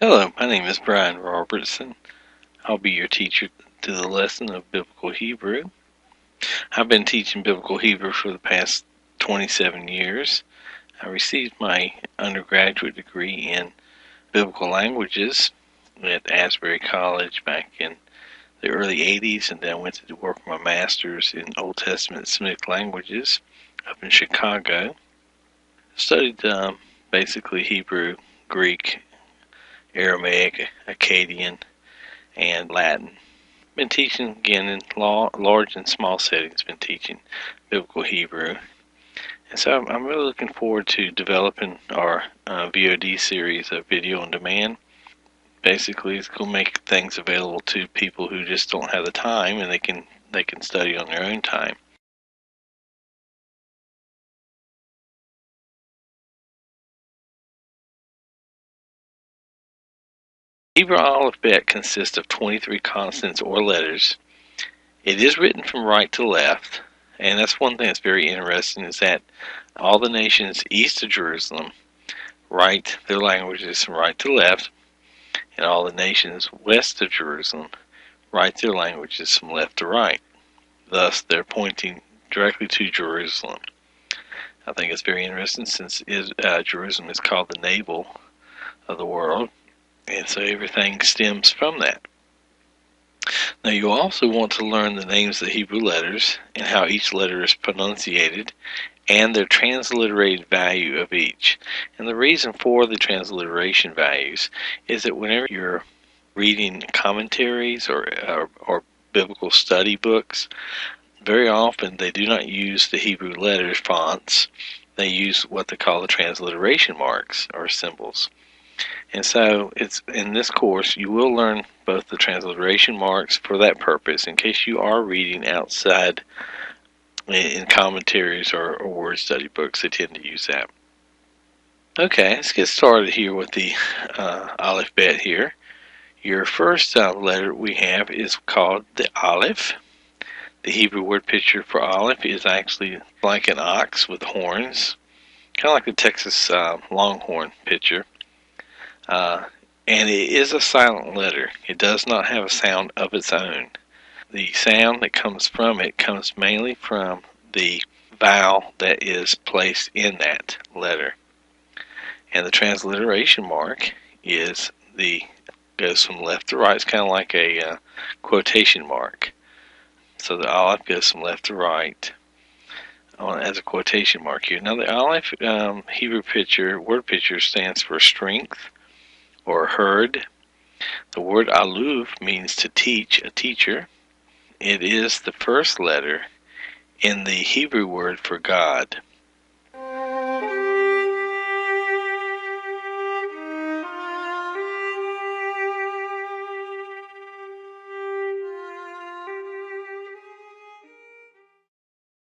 Hello, my name is Brian Robertson. I'll be your teacher to the lesson of Biblical Hebrew. I've been teaching Biblical Hebrew for the past 27 years. I received my undergraduate degree in Biblical Languages at Asbury College back in the early 80s, and then went to work my master's in Old Testament Semitic languages up in Chicago. Studied basically Hebrew, Greek, Aramaic, Akkadian, and Latin. Been teaching again in large and small settings. Been teaching Biblical Hebrew, and so I'm really looking forward to developing our VOD series of video on demand. Basically, it's going to make things available to people who just don't have the time, and they can study on their own time. Hebrew alphabet consists of 23 consonants or letters. It is written from right to left, and that's one thing that's very interesting, is that all the nations east of Jerusalem write their languages from right to left, and all the nations west of Jerusalem write their languages from left to right. Thus, they're pointing directly to Jerusalem. I think it's very interesting, since Jerusalem is called the navel of the world, and so everything stems from that. Now, you also want to learn the names of the Hebrew letters and how each letter is pronunciated, and their transliterated value of each. And the reason for the transliteration values is that whenever you're reading commentaries or biblical study books, very often they do not use the Hebrew letters fonts. They use what they call the transliteration marks or symbols. And so it's in this course you will learn both the transliteration marks for that purpose, in case you are reading outside in commentaries or word study books. They tend to use that. Okay, let's get started here with the alphabet here. Your first letter we have is called the Aleph. The Hebrew word picture for Aleph is actually like an ox with horns, kind of like the Texas Longhorn picture. And it is a silent letter. It does not have a sound of its own. The sound that comes from it comes mainly from the vowel that is placed in that letter. And the transliteration mark goes from left to right. It's kind of like a quotation mark. So the Aleph goes from left to right as a quotation mark here. Now the Aleph Hebrew word picture stands for strength or herd. The word Aluv means to teach, a teacher. It is the first letter in the Hebrew word for God.